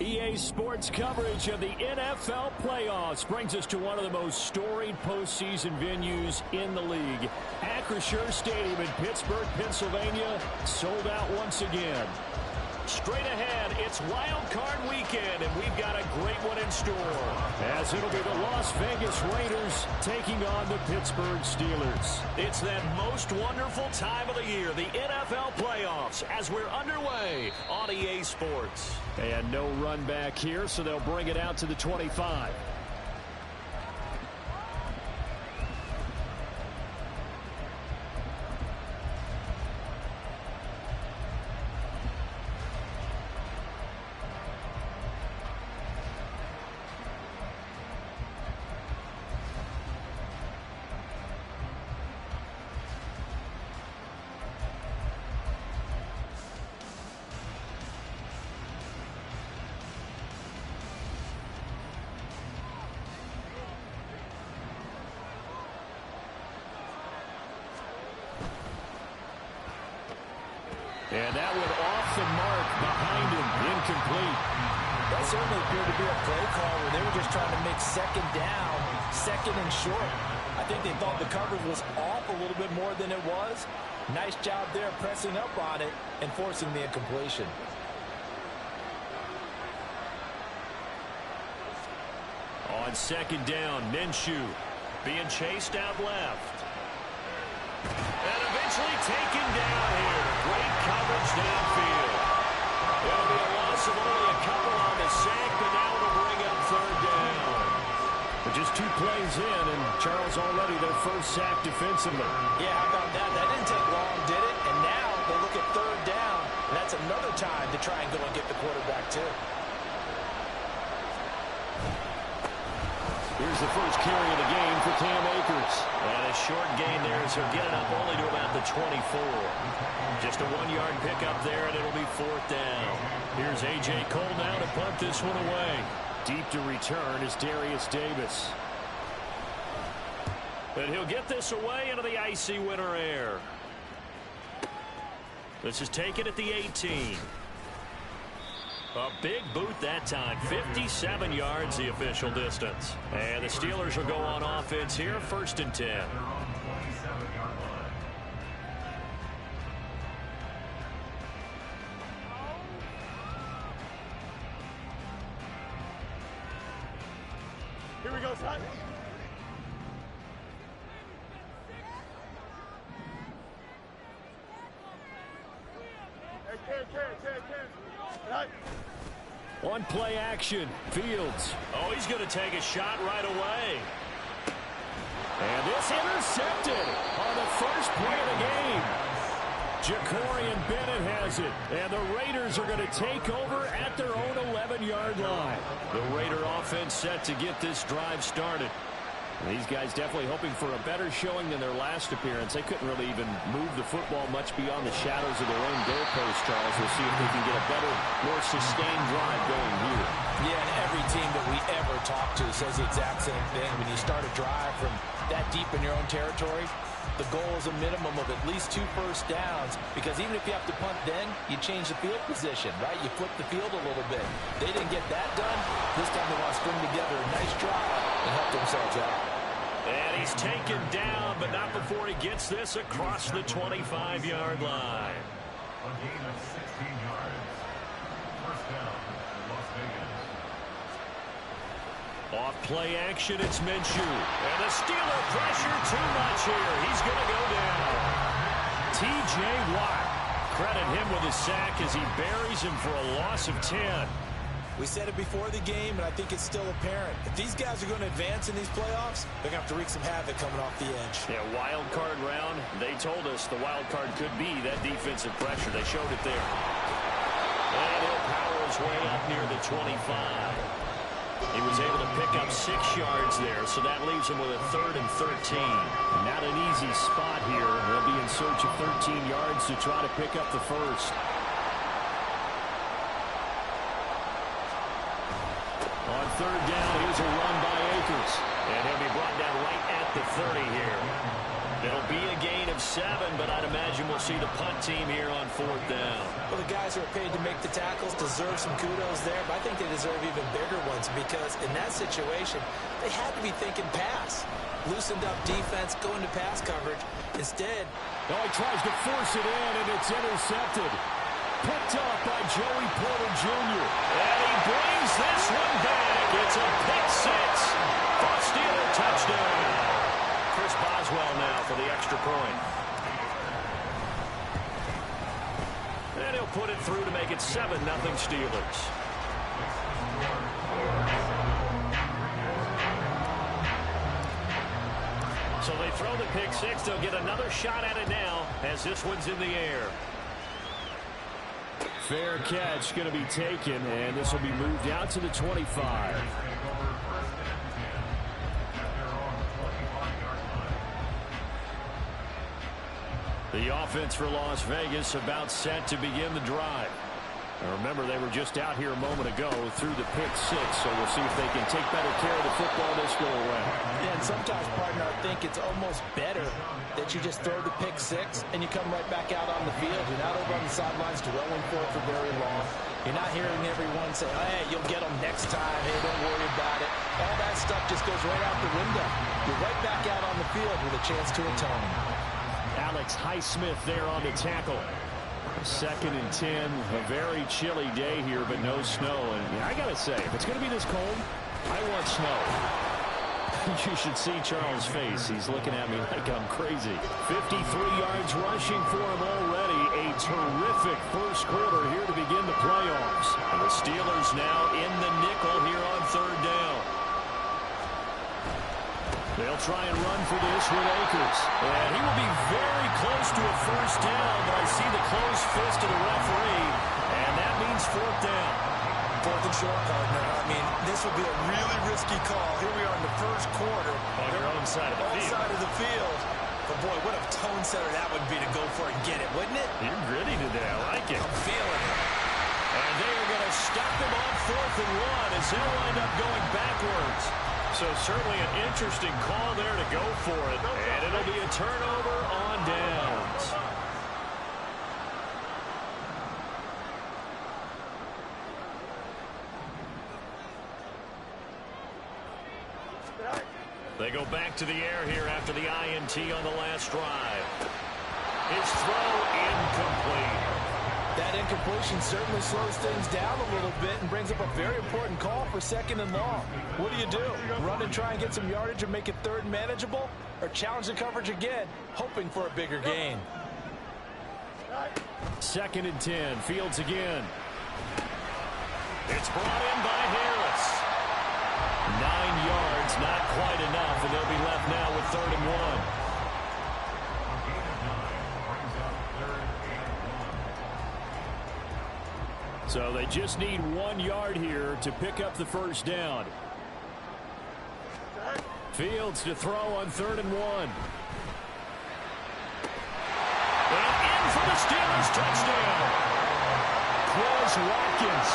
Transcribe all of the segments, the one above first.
EA Sports coverage of the NFL playoffs brings us to one of the most storied postseason venues in the league. Acrisure Stadium in Pittsburgh, Pennsylvania, sold out once again. Straight ahead, it's Wild Card Weekend, and we've got a great one in store, as it'll be the Las Vegas Raiders taking on the Pittsburgh Steelers. It's that most wonderful time of the year, the NFL playoffs, as we're underway on EA Sports. And no run back here, so they'll bring it out to the 25. And that went off the mark behind him, incomplete. That certainly appeared to be a play call where they were just trying to make second down, second and short. I think they thought the coverage was off a little bit more than it was. Nice job there pressing up on it and forcing the incompletion. On second down, Minshew being chased out left. And eventually taken down here. Great coverage downfield. It'll be a loss of only a couple on the sack, but now it'll bring up third down. But just 2 plays in, and Charles already their first sack defensively. Yeah, how about that? That didn't take long, did it? And now they look at third down, and that's another time to try and go and get the quarterback, too. Here's the first carry of the game for Cam Akers. And a short gain there as he'll get it up only to about the 24. Just a 1-yard pickup there, and it'll be fourth down. Here's A.J. Cole now to punt this one away. Deep to return is Darius Davis. And he'll get this away into the icy winter air. This is taken at the 18. A big boot that time. 57 yards the official distance. And the Steelers will go on offense here, first and 10. Here we go, son. One play action, Fields. Oh, he's going to take a shot right away. And this intercepted on the first play of the game. Jacorian Bennett has it, and the Raiders are going to take over at their own 11-yard line. The Raider offense set to get this drive started. These guys definitely hoping for a better showing than their last appearance. They couldn't really even move the football much beyond the shadows of their own goalpost, Charles. We'll see if they can get a better, more sustained drive going here. Yeah, and every team that we ever talk to says the exact same thing. When you start a drive from that deep in your own territory, the goal is a minimum of at least 2 first downs, because even if you have to punt then, you change the field position, right? You flip the field a little bit. They didn't get that done. This time they want to string together a nice drive and help themselves out. And he's taken down, but not before he gets this across the 25-yard line. A gain of 16 yards. First down, Las Vegas. Off play action, it's Minshew. And the Steeler pressure too much here. He's going to go down. T.J. Watt credit him with a sack as he buries him for a loss of 10. We said it before the game, and I think it's still apparent. If these guys are going to advance in these playoffs, they're going to have to wreak some havoc coming off the edge. Yeah, wild card round. They told us the wild card could be that defensive pressure. They showed it there. And he'll power his way up near the 25. He was able to pick up 6 yards there, so that leaves him with a 3rd and 13. Not an easy spot here. They'll be in search of 13 yards to try to pick up the first. On 3rd down, here's a run by Akers. And he'll be brought down right at the 30 here. It'll be a gain of 7, but I'd imagine we'll see the punt team here on 4th down. Well, the guys who are paid to make the tackles deserve some kudos there, but I think they deserve even bigger ones because in that situation, they had to be thinking pass. Loosened up defense, going to pass coverage. Instead, he tries to force it in, and it's intercepted. Picked up by Joey Porter Jr. And he brings this one back. It's a pick 6 for a Steeler touchdown. Chris Boswell now for the extra point. And he'll put it through to make it 7-0 Steelers. So they throw the pick 6. They'll get another shot at it now as this one's in the air. Fair catch going to be taken, and this will be moved out to the 25. The offense for Las Vegas about set to begin the drive. Now remember, they were just out here a moment ago through the pick 6, so we'll see if they can take better care of the football this go around. Yeah, and sometimes, partner, I think it's almost better that you just throw the pick 6 and you come right back out on the field. You're not over on the sidelines dwelling for it for very long. You're not hearing everyone say, hey, you'll get them next time. Hey, don't worry about it. All that stuff just goes right out the window. You're right back out on the field with a chance to atone. Alex Highsmith there on the tackle. 2nd and 10. A very chilly day here, but no snow. And yeah, I got to say, if it's going to be this cold, I want snow. You should see Charles' face. He's looking at me like I'm crazy. 53 yards rushing for him already. A terrific first quarter here to begin the playoffs. And the Steelers now in the nickel here on 3rd down. They'll try and run for this with Akers. And he will be very close to a first down, but I see the closed fist of the referee, and that means 4th down. 4th and short, partner. I mean, this would be a really risky call. Here we are in the first quarter. On your own side of the field. Side of the field. But, boy, what a tone setter that would be to go for it and get it, wouldn't it? You're gritty today. I like it. I'm feeling it. And they are going to stop him on 4th and 1 as they'll wind up going backwards. So certainly an interesting call there to go for it. And it'll be a turnover on downs. They go back to the air here after the INT on the last drive. His throw incomplete. That incompletion certainly slows things down a little bit and brings up a very important call for 2nd and long. What do? Run and try and get some yardage and make it 3rd and manageable? Or challenge the coverage again, hoping for a bigger gain? 2nd and 10. Fields again. It's brought in by Harris. 9 yards, not quite enough, and they'll be left now with 3rd and 1. So they just need 1 yard here to pick up the first down. Fields to throw on 3rd and 1. And in for the Steelers touchdown. Quez Watkins,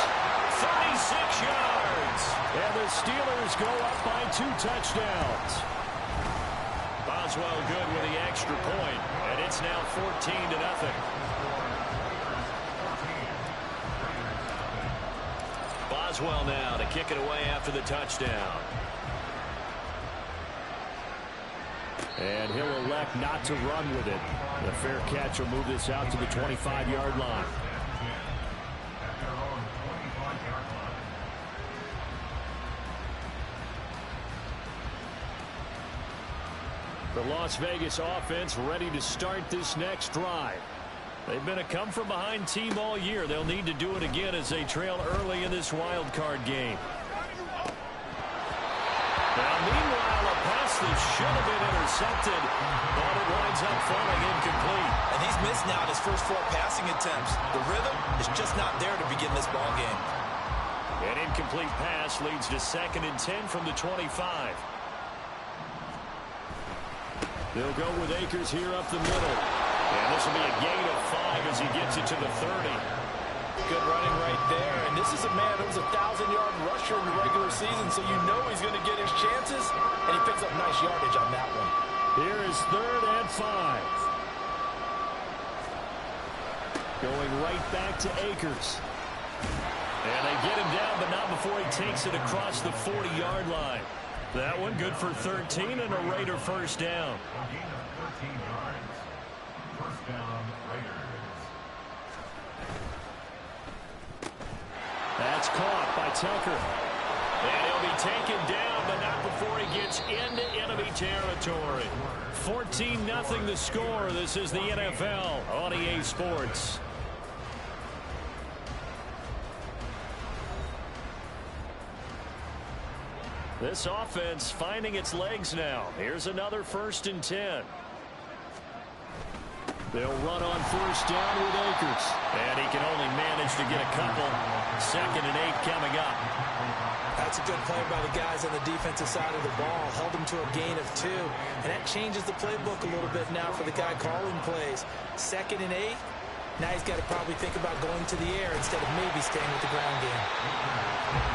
36 yards. And the Steelers go up by 2 touchdowns. Boswell good with the extra point, and it's now 14-0. Boswell now to kick it away after the touchdown. And he'll elect not to run with it. The fair catch will move this out to the 25-yard line. The Las Vegas offense ready to start this next drive. They've been a come-from-behind team all year. They'll need to do it again as they trail early in this wild card game. Now, meanwhile, a pass that should have been intercepted, but it winds up falling incomplete. And he's missed now his first 4 passing attempts. The rhythm is just not there to begin this ball game. An incomplete pass leads to 2nd and 10 from the 25. They'll go with Akers here up the middle. And this will be a gain of 5 as he gets it to the 30. Good running right there. And this is a man who was a 1,000-yard rusher in the regular season, so you know he's going to get his chances. And he picks up nice yardage on that one. Here is 3rd and 5. Going right back to Akers. And they get him down, but not before he takes it across the 40-yard line. That one good for 13 and a Raider first down. A gain of 13 yards. First down, Raiders. That's caught by Tucker. And he'll be taken down, but not before he gets into enemy territory. 14-0 the score. This is the NFL on EA Sports. This offense finding its legs now. Here's another 1st and 10. They'll run on 1st down with Akers. And he can only manage to get a couple. 2nd and 8 coming up. That's a good play by the guys on the defensive side of the ball. Held them to a gain of 2. And that changes the playbook a little bit now for the guy calling plays. 2nd and 8. Now he's got to probably think about going to the air instead of maybe staying with the ground game.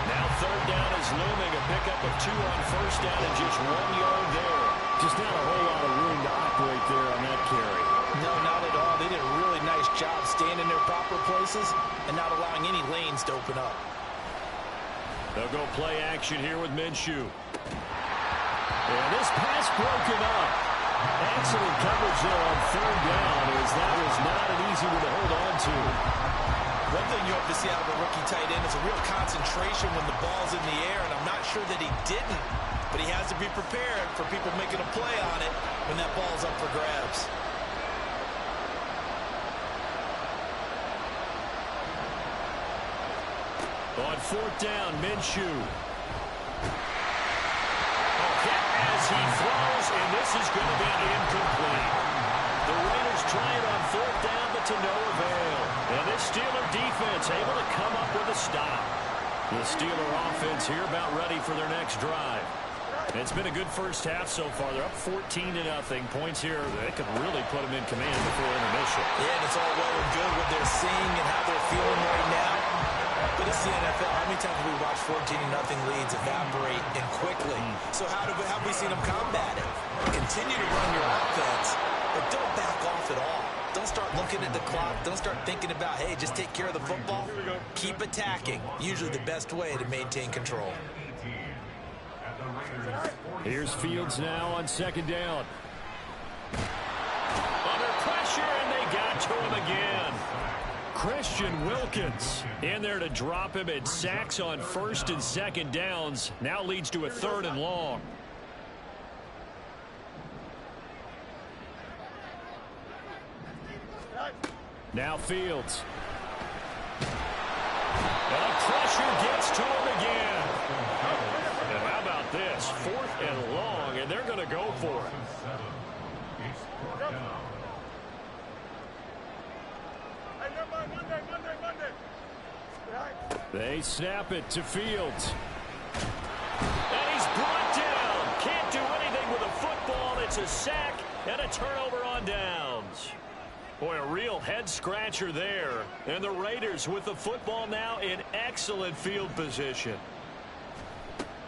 Now 3rd down is looming. A pickup of 2 on 1st down and just 1 yard there. Just not a whole lot of room to operate there on that carry. No, not at all. They did a really nice job staying in their proper places and not allowing any lanes to open up. They'll go play action here with Minshew. And this pass broken up. Excellent coverage there on 3rd down, as that was not an easy one to hold on to. One thing you hope to see out of a rookie tight end is a real concentration when the ball's in the air, and I'm not sure that he didn't, but he has to be prepared for people making a play on it when that ball's up for grabs. On 4th down, Minshew. As he throws, and this is going to be incomplete. The Raiders try it on 4th down, but to no avail. And this Steeler defense able to come up with a stop. The Steeler offense here about ready for their next drive. It's been a good first half so far. They're up 14-0. Points here, they could really put them in command before intermission. Yeah, and it's all well and good what they're seeing and how they're feeling right now. But it's the NFL. How many times have we watched 14-0 leads evaporate and quickly? So how have we seen them combat it? Continue to run your offense, but don't back off at all. Don't start looking at the clock. Don't start thinking about, hey, just take care of the football. Keep attacking. Usually the best way to maintain control. Here's Fields now on 2nd down. Under pressure, and they got to him again. Christian Wilkins in there to drop him at sacks on 1st and 2nd downs. Now leads to a 3rd and long. Now Fields. And pressure gets to him again. And how about this? 4th and long, and they're going to go for it. They snap it to Fields. And he's brought down. Can't do anything with a football. It's a sack and a turnover on downs. Boy, a real head-scratcher there. And the Raiders with the football now in excellent field position.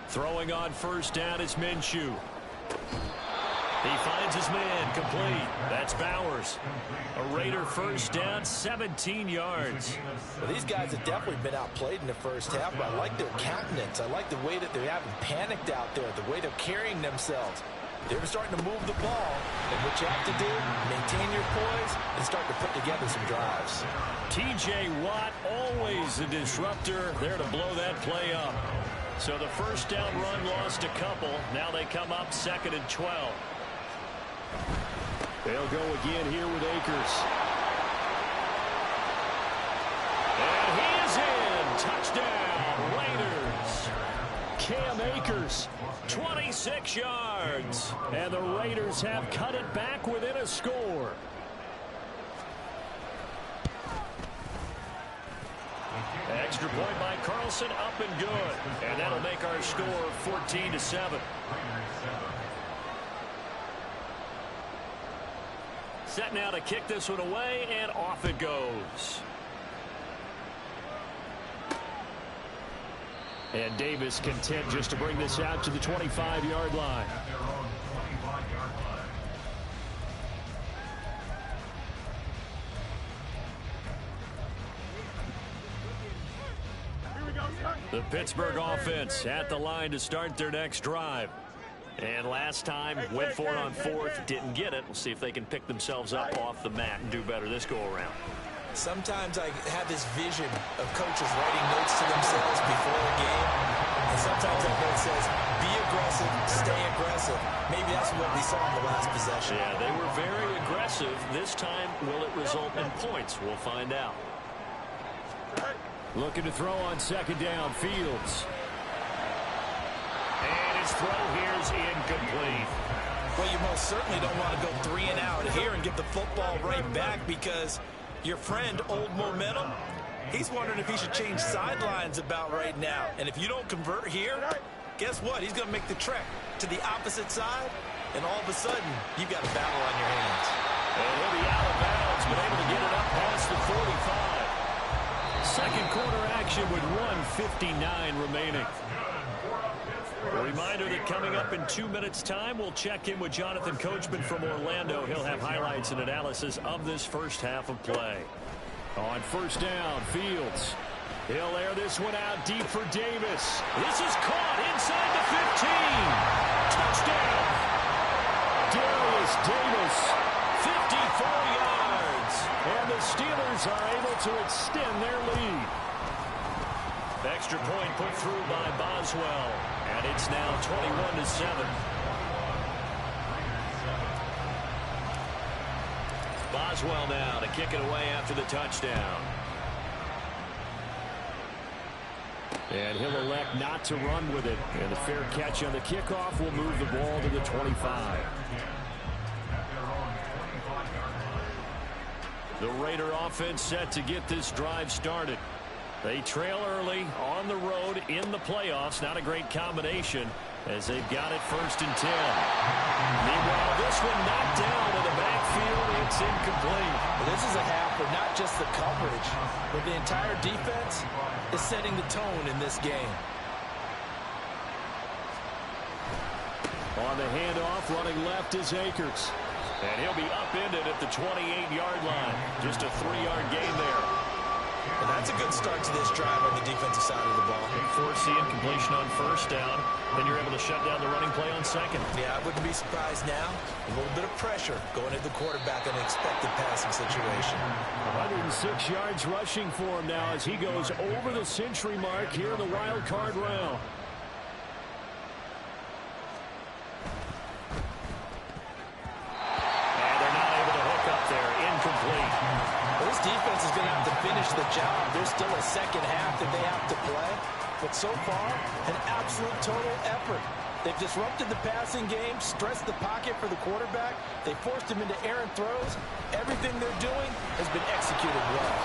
Throwing on 1st down is Minshew. He finds his man complete. That's Bowers. A Raider first down, 17 yards. Well, these guys have definitely been outplayed in the first half, but I like their countenance. I like the way that they haven't panicked out there, the way they're carrying themselves. They're starting to move the ball, and what you have to do, maintain your poise and start to put together some drives. T.J. Watt, always a disruptor, there to blow that play up. So the first down run lost a couple. Now they come up 2nd and 12. They'll go again here with Akers. Cam Akers, 26 yards. And the Raiders have cut it back within a score. Extra point by Carlson, up and good. And that'll make our score 14-7. Set now to kick this one away, and off it goes. And Davis content just to bring this out to the 25-yard line. The Pittsburgh offense at the line to start their next drive. And last time, went for it on fourth, didn't get it. We'll see if they can pick themselves up off the mat and do better this go-around. Sometimes I have this vision of coaches writing notes to themselves before a game. And sometimes that note says, be aggressive, stay aggressive. Maybe that's what we saw in the last possession. Yeah, they were very aggressive. This time, will it result in points? We'll find out. Looking to throw on second down, Fields. And his throw here is incomplete. Well, you most certainly don't want to go 3 and out here and give the football right back, because your friend, Old Momentum, he's wondering if he should change sidelines about right now. And if you don't convert here, guess what? He's going to make the trek to the opposite side, and all of a sudden, you've got a battle on your hands. And he'll be out of bounds, but able to get it up past the 45. Second quarter action with 1:59 remaining. A reminder that coming up in 2 minutes' time, we'll check in with Jonathan Coachman from Orlando. He'll have highlights and analysis of this first half of play. On first down, Fields. He'll air this one out deep for Davis. This is caught inside the 15. Touchdown. Darius Davis, 54 yards. And the Steelers are able to extend their lead. Extra point put through by Boswell. And it's now 21-7. Boswell now to kick it away after the touchdown. And he'll elect not to run with it. And the fair catch on the kickoff will move the ball to the 25. The Raider offense set to get this drive started. They trail early on the road in the playoffs. Not a great combination as they've got it 1st and 10. Meanwhile, this one knocked down in the backfield. It's incomplete. Well, this is a half where not just the coverage, but the entire defense is setting the tone in this game. On the handoff, running left is Akers. And he'll be upended at the 28-yard line. Just a 3-yard gain there. Well, that's a good start to this drive on the defensive side of the ball. Force the incompletion on first down. Then you're able to shut down the running play on second. Yeah, I wouldn't be surprised now. A little bit of pressure going at the quarterback in an expected passing situation. 106 yards rushing for him now as he goes over the century mark here in the wild card round. And they're not able to hook up there. Incomplete. Well, this defense is going to have to finish the job. There's still a second half that they have to play. But so far, an absolute total effort. They've disrupted the passing game, stressed the pocket for the quarterback. They forced him into errant throws. Everything they're doing has been executed well.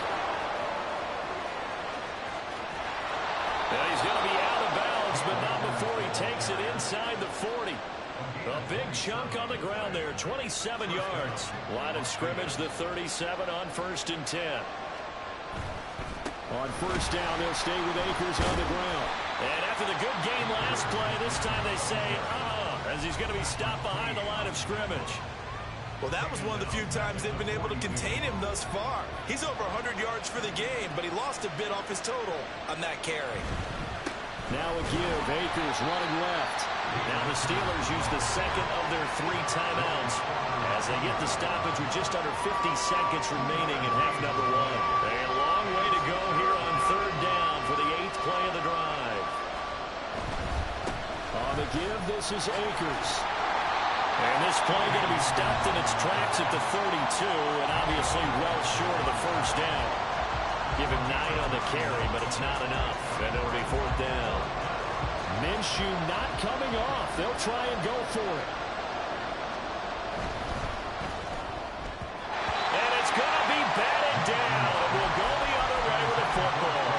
And he's going to be out of bounds, but not before he takes it inside the 40. A big chunk on the ground there, 27 yards. Line of scrimmage, the 37 on 1st and 10. On first down, they'll stay with Akers on the ground. And after the good game last play, this time they say, as he's going to be stopped behind the line of scrimmage. Well, that was one of the few times they've been able to contain him thus far. He's over 100 yards for the game, but he lost a bit off his total on that carry. Now a give. Akers running left. Now the Steelers use the second of their 3 timeouts as they get the stoppage with just under 50 seconds remaining in half number 1. A long way to go here on 3rd down for the 8th play of the drive. On the give, this is Akers. And this play going to be stopped in its tracks at the 32, and obviously well short of the 1st down. Give him 9 on the carry, but it's not enough, and it'll be 4th down. Minshew not coming off. They'll try and go for it. And it's going to be batted down. And we'll go the other way with the football.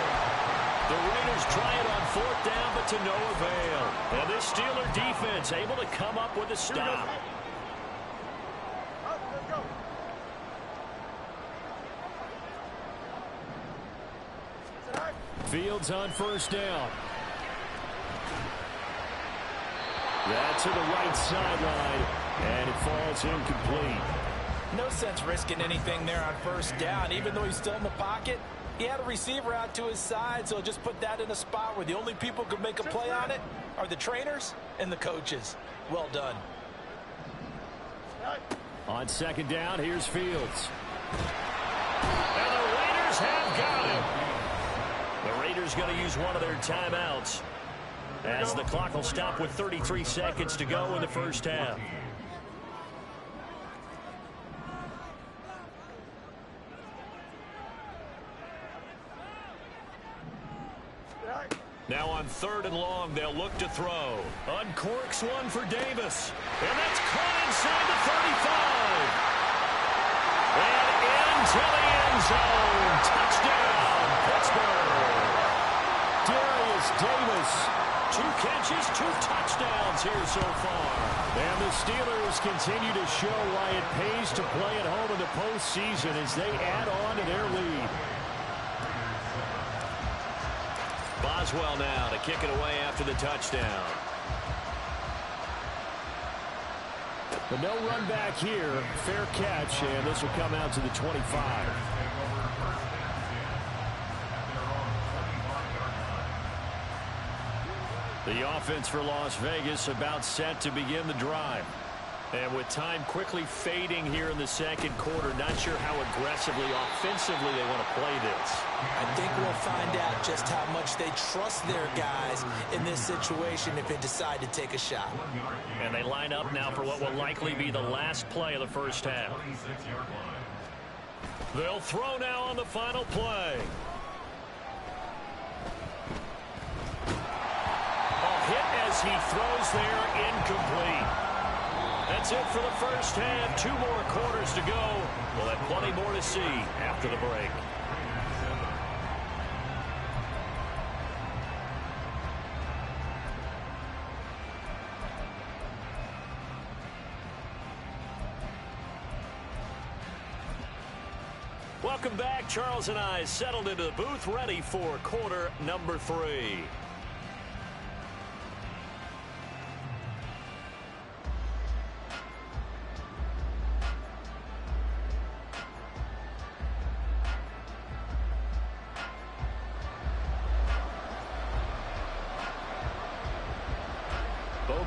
The Raiders try it on 4th down, but to no avail. And this Steeler defense able to come up with a stop. Fields on 1st down. That's to the right sideline, and it falls incomplete. No sense risking anything there on 1st down. Even though he's still in the pocket, he had a receiver out to his side, so just put that in a spot where the only people who can make a play on it are the trainers and the coaches. Well done. On 2nd down, here's Fields. And the Raiders have got him. The Raiders going to use one of their timeouts, as the clock will stop with 33 seconds to go in the 1st half. Now on 3rd and long, they'll look to throw. Uncorks one for Davis. And that's caught inside the 35. And into the end zone. Touchdown, Pittsburgh. Darius Davis. 2 catches, 2 touchdowns here so far. And the Steelers continue to show why it pays to play at home in the postseason as they add on to their lead. Boswell now to kick it away after the touchdown. But no run back here. Fair catch, and this will come out to the 25. The offense for Las Vegas about set to begin the drive. And with time quickly fading here in the 2nd quarter, not sure how aggressively, offensively they want to play this. I think we'll find out just how much they trust their guys in this situation if they decide to take a shot. And they line up now for what will likely be the last play of the 1st half. They'll throw now on the final play. A hit as he throws there, incomplete. That's it for the 1st half. 2 more quarters to go. We'll have plenty more to see after the break. Welcome back. Charles and I settled into the booth, ready for quarter number 3.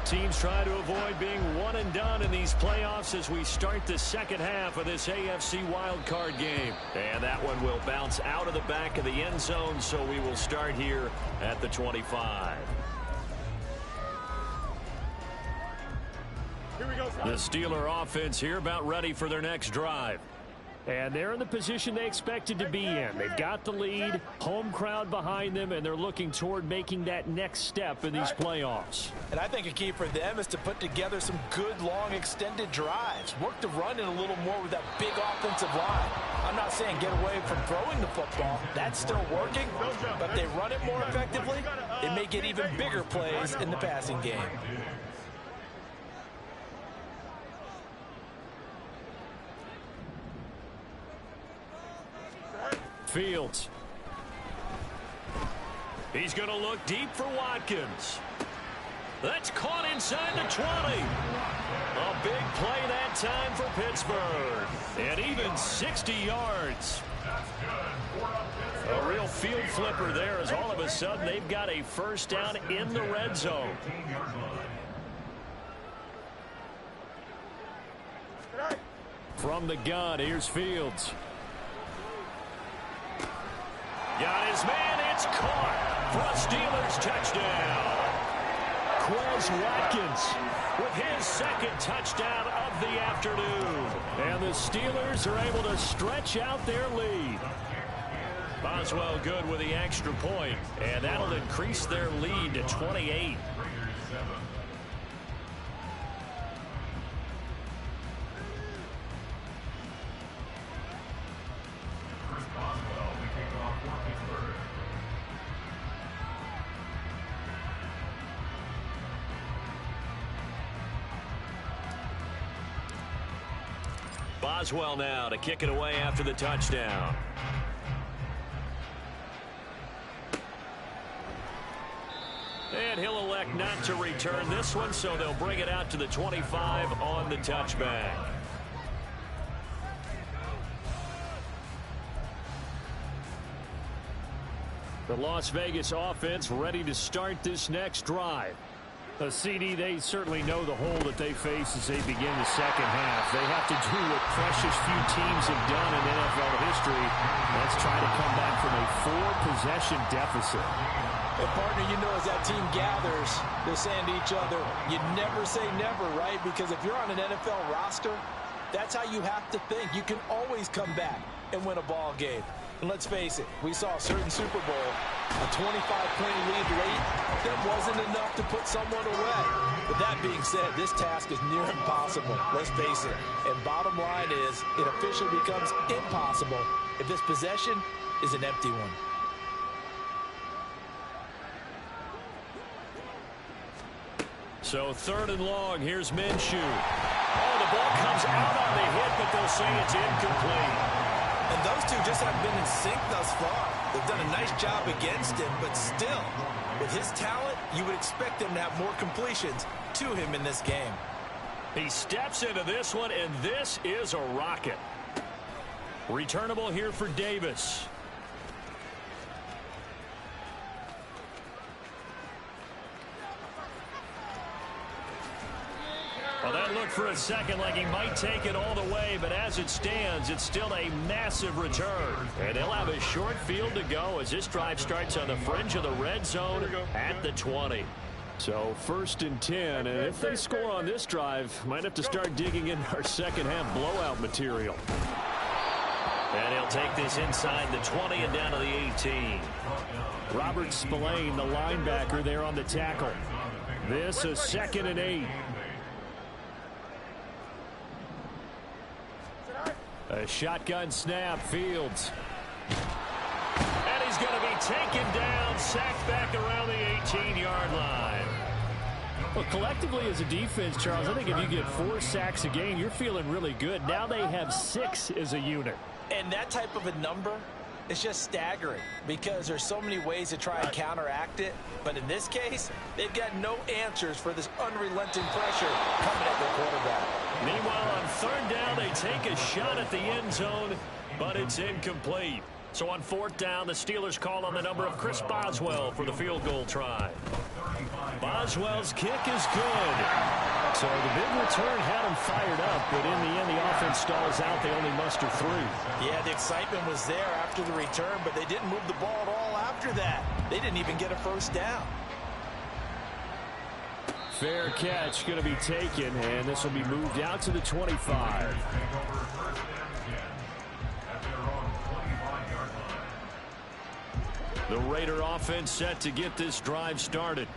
Teams try to avoid being one and done in these playoffs as we start the 2nd half of this AFC wildcard game. And that one will bounce out of the back of the end zone, so we will start here at the 25. Here we go, the Steeler offense here about ready for their next drive. And they're in the position they expected to be in. They've got the lead, home crowd behind them, and they're looking toward making that next step in these playoffs. And I think a key for them is to put together some good, long, extended drives. Work the run in a little more with that big offensive line. I'm not saying get away from throwing the football. That's still working, but if they run it more effectively, they may get even bigger plays in the passing game. Fields. He's going to look deep for Watkins. That's caught inside the 20. A big play that time for Pittsburgh. And even 60 yards. A real field flipper there as all of a sudden they've got a 1st down in the red zone. From the gun, here's Fields. Got his man, it's caught for a Steelers touchdown. Quez Watkins with his 2nd touchdown of the afternoon. And the Steelers are able to stretch out their lead. Boswell good with the extra point, and that'll increase their lead to 28. Boswell now to kick it away after the touchdown. And he'll elect not to return this one, so they'll bring it out to the 25 on the touchback. The Las Vegas offense ready to start this next drive. The CD, they certainly know the hole that they face as they begin the second half. They have to do what precious few teams have done in NFL history. Let's try to come back from a 4-possession deficit. And partner, you know, as that team gathers, they're saying to each other, you never say never, right? Because if you're on an NFL roster, that's how you have to think. You can always come back and win a ball game. And let's face it, we saw a certain Super Bowl, a 25-point lead late, that wasn't enough to put someone away. But that being said, this task is near impossible. Let's face it. And bottom line is, it officially becomes impossible if this possession is an empty one. So 3rd and long, here's Minshew. Oh, the ball comes out on the hit, but they'll say it's incomplete. And those two just haven't been in sync thus far. They've done a nice job against him, but still, with his talent, you would expect him to have more completions to him in this game. He steps into this one, and this is a rocket. Returnable here for Davis. Well, that looked for a second like he might take it all the way, but as it stands, it's still a massive return. And he'll have a short field to go as this drive starts on the fringe of the red zone at the 20. So 1st and 10, and if they score on this drive, might have to start digging in our second half blowout material. And he'll take this inside the 20 and down to the 18. Robert Spillane, the linebacker, there on the tackle. This is 2nd and 8. A shotgun snap, Fields. And he's going to be taken down, sacked back around the 18-yard line. Well, collectively as a defense, Charles, I think if you get 4 sacks a game, you're feeling really good. Now they have 6 as a unit. And that type of a number is just staggering because there's so many ways to try and counteract it. But in this case, they've got no answers for this unrelenting pressure coming at their quarterback. Meanwhile, on 3rd down, they take a shot at the end zone, but it's incomplete. So on 4th down, the Steelers call on the number of Chris Boswell for the field goal try. Boswell's kick is good. So the big return had him fired up, but in the end, the offense stalls out. They only muster 3. Yeah, the excitement was there after the return, but they didn't move the ball at all after that. They didn't even get a 1st down. Fair catch going to be taken, and this will be moved out to the 25. The Raider offense set to get this drive started.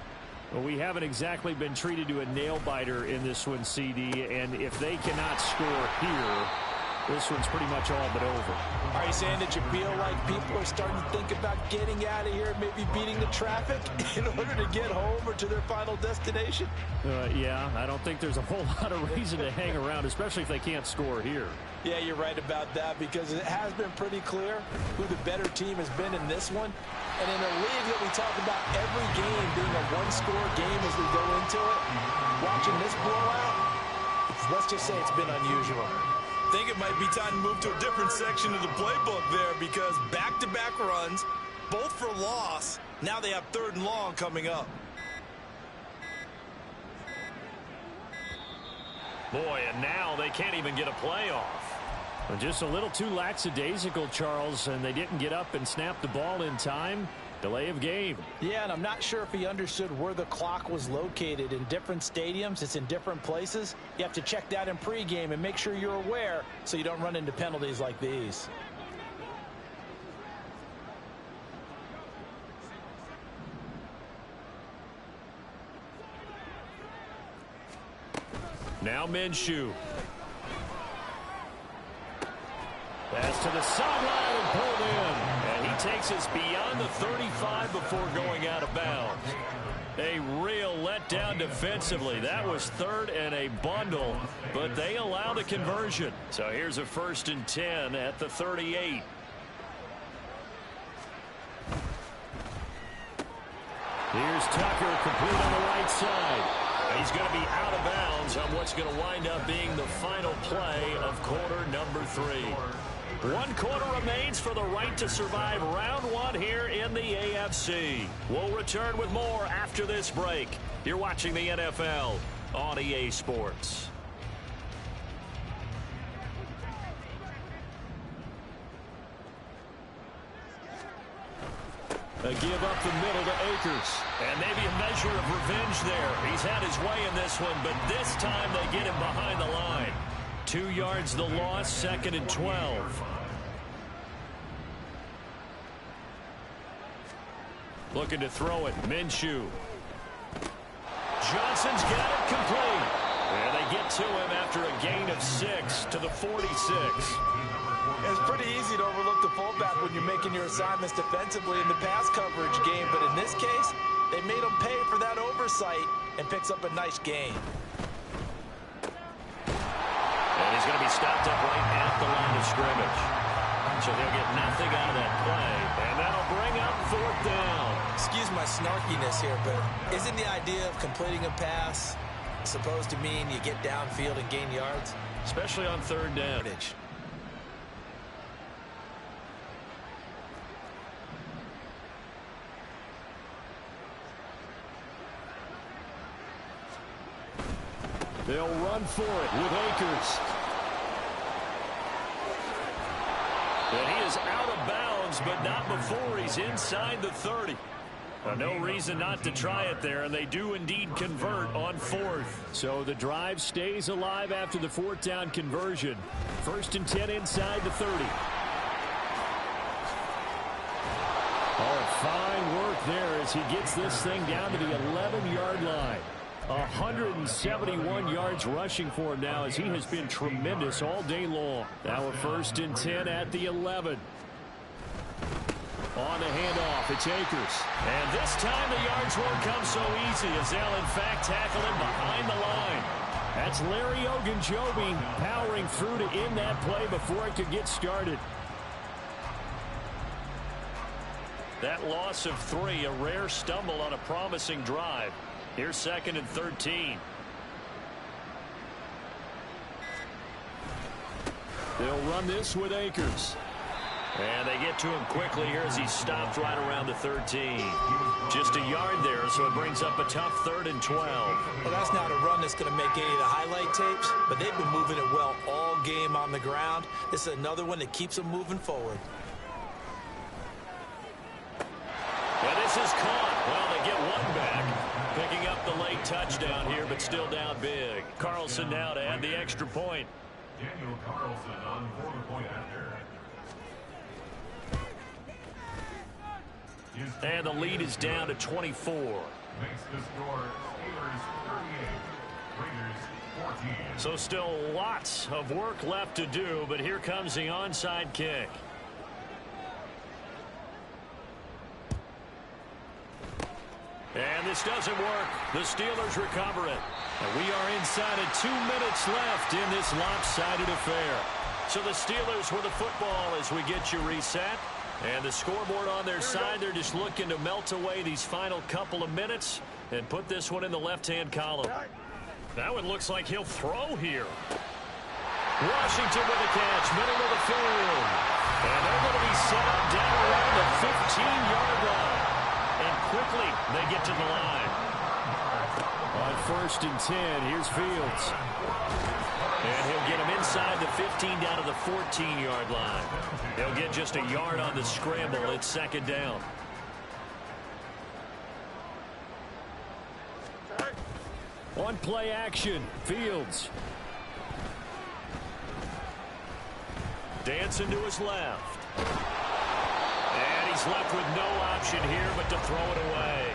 Well, we haven't exactly been treated to a nail-biter in this one, CD, and if they cannot score here, this one's pretty much all but over. Are you saying that you feel like people are starting to think about getting out of here, maybe beating the traffic in order to get home or to their final destination? Yeah, I don't think there's a whole lot of reason to hang around, especially if they can't score here. Yeah, you're right about that because it has been pretty clear who the better team has been in this one. And in a league that we talk about every game being a one-score game as we go into it, watching this blowout, let's just say it's been unusual. I think it might be time to move to a different section of the playbook there because back-to-back runs, both for loss. Now they have 3rd and long coming up. Boy, and now they can't even get a play off. Just a little too lackadaisical, Charles, and they didn't get up and snap the ball in time. Delay of game. Yeah, and I'm not sure if he understood where the clock was located. In different stadiums, it's in different places. You have to check that in pregame and make sure you're aware so you don't run into penalties like these. Now Minshew. Pass to the sideline and pulled in. And he takes us beyond the 35 before going out of bounds. A real letdown defensively. That was third and a bundle, but they allow the conversion. So here's a 1st and 10 at the 38. Here's Tucker, complete on the right side. He's going to be out of bounds on what's going to wind up being the final play of quarter number 3. 1 quarter remains for the right to survive round 1 here in the AFC. We'll return with more after this break. You're watching the NFL on EA Sports. A give up the middle to Akers. And maybe a measure of revenge there. He's had his way in this one, but this time they get him behind the line. 2 yards the loss, 2nd and 12. Looking to throw it, Minshew. Johnson's got it complete. And they get to him after a gain of 6 to the 46. It's pretty easy to overlook the fullback when you're making your assignments defensively in the pass coverage game, but in this case, they made him pay for that oversight and picks up a nice gain. And he's going to be stopped up right at the line of scrimmage. So they'll get nothing out of that play, and that'll bring up 4th down. Excuse my snarkiness here, but isn't the idea of completing a pass supposed to mean you get downfield and gain yards? Especially on 3rd down. They'll run for it with Akers. And he is out of bounds, but not before he's inside the 30. No reason not to try it there, and they do indeed convert on 4th. So the drive stays alive after the 4th down conversion. 1st and 10 inside the 30. Oh, fine work there as he gets this thing down to the 11-yard line. 171 yards rushing for him now as he has been tremendous all day long. Now a 1st and 10 at the 11. On the handoff, it's Akers. And this time the yards won't come so easy as they'll in fact tackle him behind the line. That's Larry Ogunjobi powering through to end that play before it could get started. That loss of 3, a rare stumble on a promising drive. Here's 2nd and 13. They'll run this with Akers. And they get to him quickly here as he stopped right around the 13. Just a yard there, so it brings up a tough 3rd and 12. Well, that's not a run that's going to make any of the highlight tapes, but they've been moving it well all game on the ground. This is another one that keeps them moving forward. And this is caught. Well, they get one back. Picking up the late touchdown here, but still down big. Carlson now to add the extra point. Daniel Carlson on for the point after. And the lead is down to 24. Makes the score Steelers 38, Raiders 14. So still lots of work left to do, but here comes the onside kick. And this doesn't work. The Steelers recover it. And we are inside of 2 minutes left in this lopsided affair. So the Steelers with the football as we get you reset. And the scoreboard on their side, they're just looking to melt away these final couple of minutes and put this one in the left-hand column. That one looks like he'll throw here. Washington with the catch, middle of the field. And they're going to be set up down around the 15-yard line. And quickly, they get to the line. On 1st and 10, here's Fields. And he'll get him inside the 15 down to the 14-yard line. He'll get just a yard on the scramble. It's 2nd down. On play action, Fields. Dancing to his left. And he's left with no option here but to throw it away.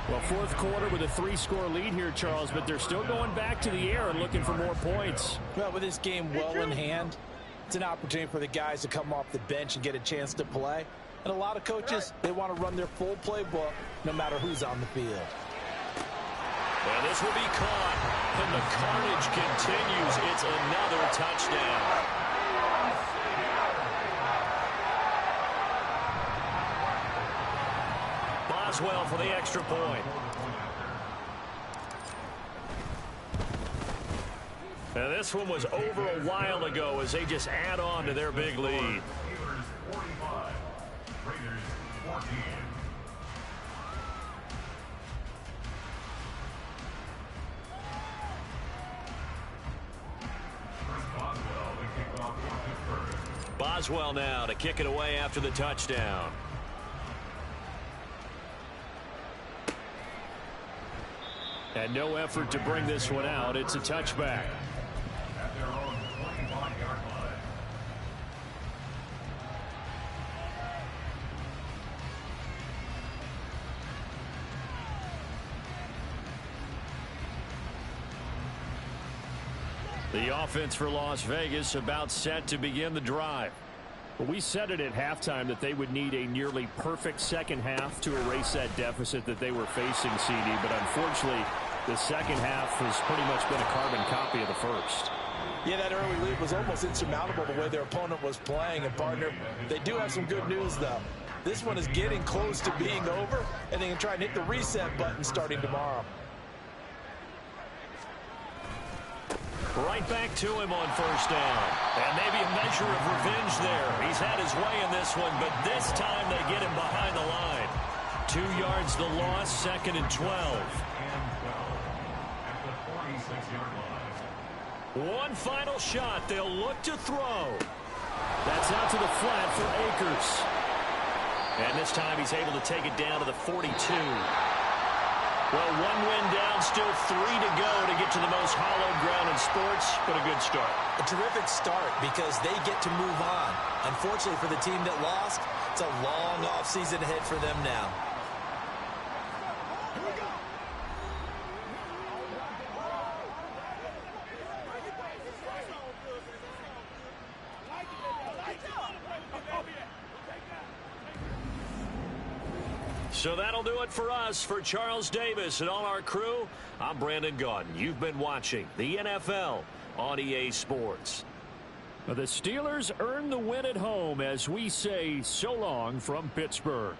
Well, fourth quarter with a 3-score lead here, Charles, but they're still going back to the air and looking for more points. Well, with this game well in hand, it's an opportunity for the guys to come off the bench and get a chance to play. And a lot of coaches, they want to run their full playbook no matter who's on the field. And this will be caught. And the carnage continues. It's another touchdown. Boswell for the extra point. And this one was over a while ago as they just add on to their big lead. Steelers 45, Raiders 14. Boswell now to kick it away after the touchdown. And no effort to bring this one out. It's a touchback. At their own 25-yard line. The offense for Las Vegas about set to begin the drive. But we said it at halftime that they would need a nearly perfect second half to erase that deficit that they were facing, CD. But unfortunately, the second half has pretty much been a carbon copy of the first. Yeah, that early lead was almost insurmountable the way their opponent was playing. And, partner, they do have some good news, though. This one is getting close to being over, and they can try and hit the reset button starting tomorrow. Right back to him on first down. And maybe a measure of revenge there. He's had his way in this one, but this time they get him behind the line. 2 yards the loss, 2nd and 12. And 12 at the 46-yard line. One final shot. They'll look to throw. That's out to the flat for Akers. And this time he's able to take it down to the 42. Well, one win down, still 3 to go to get to the most hallowed ground in sports, but a good start. A terrific start because they get to move on. Unfortunately for the team that lost, it's a long offseason ahead for them now. So that'll do it for us. For Charles Davis and all our crew, I'm Brandon Gaudin. You've been watching the NFL on EA Sports. The Steelers earn the win at home as we say so long from Pittsburgh.